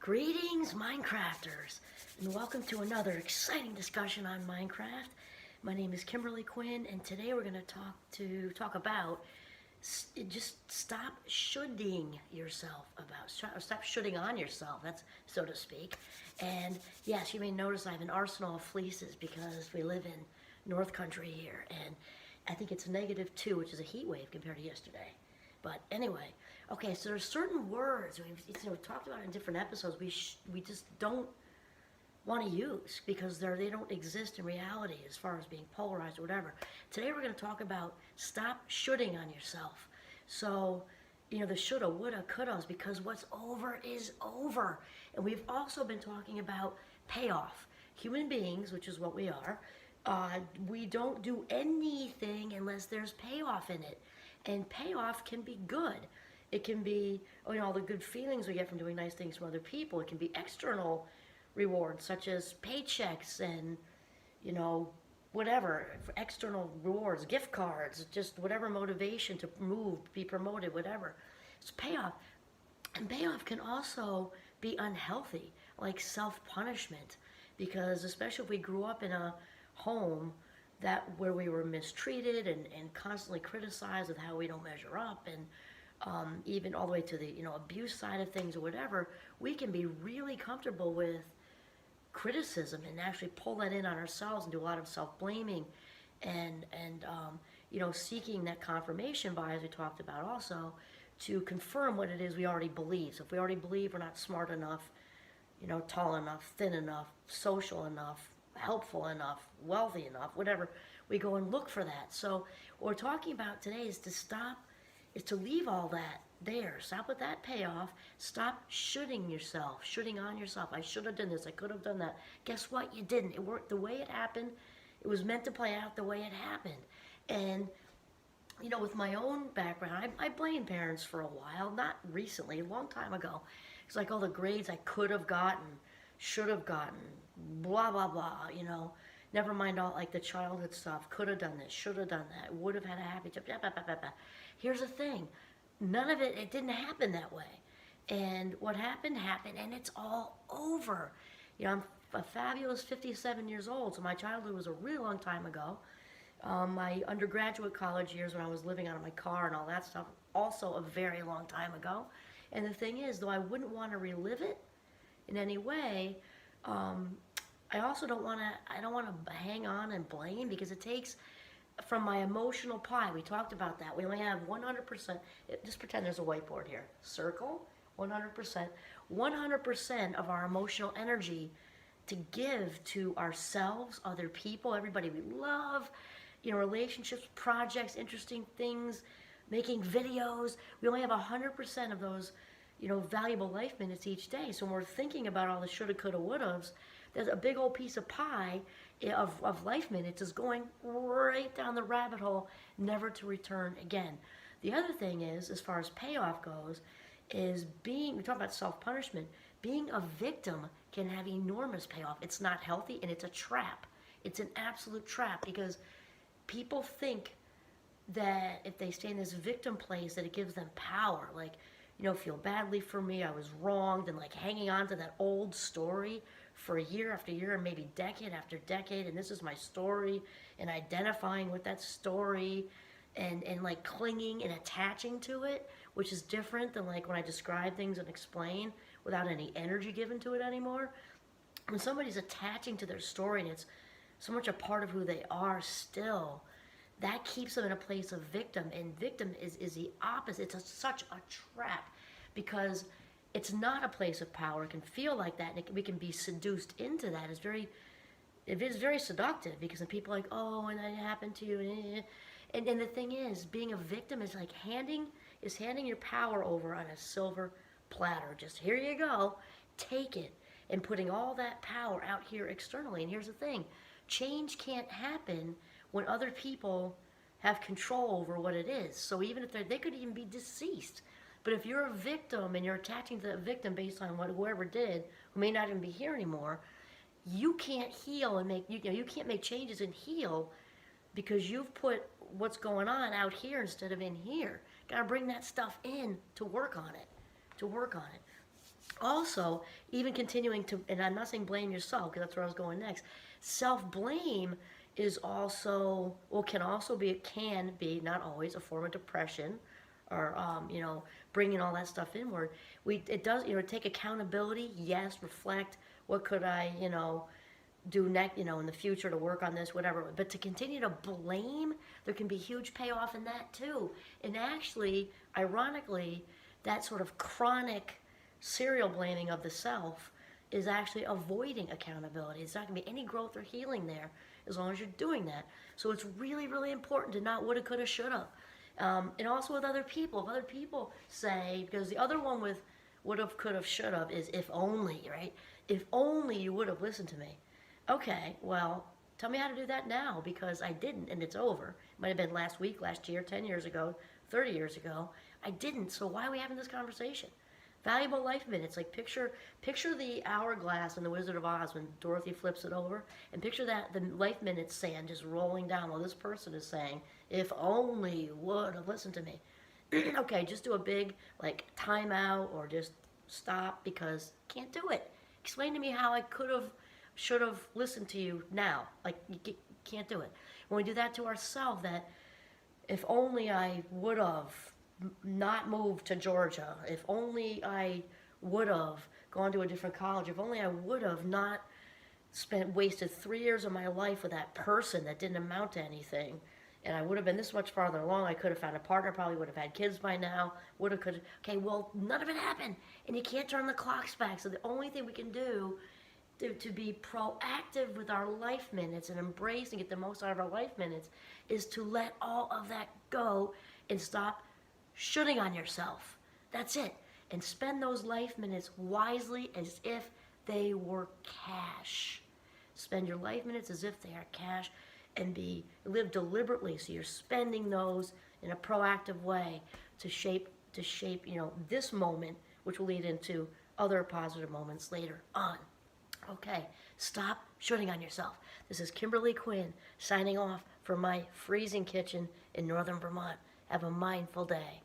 Greetings, Mindcrafters, and welcome to another exciting discussion on Mindcraft. My name is Kimberly Quinn, and today we're going to talk about just stop shoulding yourself stop shoulding on yourself. That's so to speak. And yes, you may notice I have an arsenal of fleeces because we live in North Country here, and I think it's -2, which is a heat wave compared to yesterday. But anyway, okay, so there's certain words we've talked about in different episodes we just don't want to use because they don't exist in reality as far as being polarized or whatever. Today we're going to talk about stop shoulding on yourself. So, the shoulda, woulda, couldas, because what's over is over. And we've also been talking about payoff. Human beings, which is what we are, we don't do anything unless there's payoff in it. And payoff can be good. It can be, all the good feelings we get from doing nice things for other people. It can be external rewards, such as paychecks and, whatever, external rewards, gift cards, just whatever motivation to move, be promoted, whatever. It's payoff. And payoff can also be unhealthy, like self-punishment, because especially if we grew up in a home where we were mistreated and constantly criticized with how we don't measure up, and even all the way to the abuse side of things or whatever, we can be really comfortable with criticism and actually pull that in on ourselves and do a lot of self-blaming and seeking that confirmation by, as we talked about also, to confirm what it is we already believe. So if we already believe we're not smart enough, tall enough, thin enough, social enough, helpful enough, wealthy enough, whatever, we go and look for that. So what we're talking about today is to leave all that there. Stop with that payoff. Stop shoulding on yourself. I should have done this. I could have done that. Guess what? You didn't. It worked the way it happened. It was meant to play out the way it happened. And with my own background, I blamed parents for a while. Not recently, a long time ago. It's like all the grades I could have gotten, should have gotten, blah, blah, blah, Never mind all like the childhood stuff. Could have done this, should have done that, would have had a happy job. Here's the thing. None of it didn't happen that way. And what happened, and it's all over. I'm a fabulous 57 years old, so my childhood was a really long time ago. My undergraduate college years when I was living out of my car and all that stuff, also a very long time ago. And the thing is, though I wouldn't want to relive it in any way, I also don't want to hang on and blame, because it takes from my emotional pie. We talked about that. We only have 100%. Just pretend there's a whiteboard here. Circle 100%. 100% of our emotional energy to give to ourselves, other people, everybody we love, relationships, projects, interesting things, making videos. We only have 100% of those, valuable life minutes each day. So when we're thinking about all the shoulda, coulda, wouldas, there's a big old piece of pie of life minutes is going right down the rabbit hole, never to return again. The other thing is, as far as payoff goes, is we talk about self-punishment. Being a victim can have enormous payoff. It's not healthy, and it's a trap. It's an absolute trap, because people think that if they stay in this victim place, that it gives them power. Like, feel badly for me, I was wronged, and like hanging on to that old story for year after year and maybe decade after decade, and this is my story, and identifying with that story and like clinging and attaching to it, which is different than like when I describe things and explain without any energy given to it anymore. When somebody's attaching to their story and it's so much a part of who they are still, that keeps them in a place of victim, and victim is the opposite. It's such a trap, because it's not a place of power. It can feel like that, and we can be seduced into that. It is very seductive, because then people are like, oh, and that happened to you. And the thing is, being a victim is like handing your power over on a silver platter. Just, here you go, take it, and putting all that power out here externally. And here's the thing, change can't happen when other people have control over what it is. So even if they could even be deceased. But if you're a victim and you're attaching to that victim based on what whoever did, who may not even be here anymore, you can't heal and you can't make changes and heal, because you've put what's going on out here instead of in here. Got to bring that stuff in to work on it. Also, even continuing to, and I'm not saying blame yourself because that's where I was going next. Self blame is also, well, can be, not always, a form of depression, or bringing all that stuff inward. It does, take accountability. Yes, reflect. What could I, do next, in the future to work on this, whatever. But to continue to blame, there can be huge payoff in that too. And actually, ironically, that sort of chronic serial blaming of the self is actually avoiding accountability. It's not going to be any growth or healing there as long as you're doing that. So it's really, really important to not woulda, coulda, shoulda. And also with other people. If other people say, because the other one with woulda, coulda, shoulda is if only, right? If only you would have listened to me. Okay, well, tell me how to do that now, because I didn't, and it's over. It might have been last week, last year, 10 years ago, 30 years ago. I didn't, so why are we having this conversation? Valuable life minutes. Like picture the hourglass in The Wizard of Oz when Dorothy flips it over, and picture that the life minutes sand just rolling down while this person is saying, "If only you would have listened to me." Okay, just do a big time out, or just stop because can't do it. Explain to me how I could have, should have listened to you now. You can't do it. When we do that to ourselves, that if only I would have not moved to Georgia, if only I would have gone to a different college, if only I would have not wasted 3 years of my life with that person that didn't amount to anything, and I would have been this much farther along. I could have found a partner, probably would have had kids by now, would have, could have. Okay, well, none of it happened, and you can't turn the clocks back. So the only thing we can do to be proactive with our life minutes and embrace and get the most out of our life minutes is to let all of that go and stop shooting on yourself. That's it. And spend those life minutes wisely, as if they were cash. Spend your life minutes as if they are cash, and live deliberately, so you're spending those in a proactive way to shape this moment, which will lead into other positive moments later on. Okay, stop shooting on yourself. This is Kimberly Quinn signing off from my freezing kitchen in northern Vermont. Have a mindful day.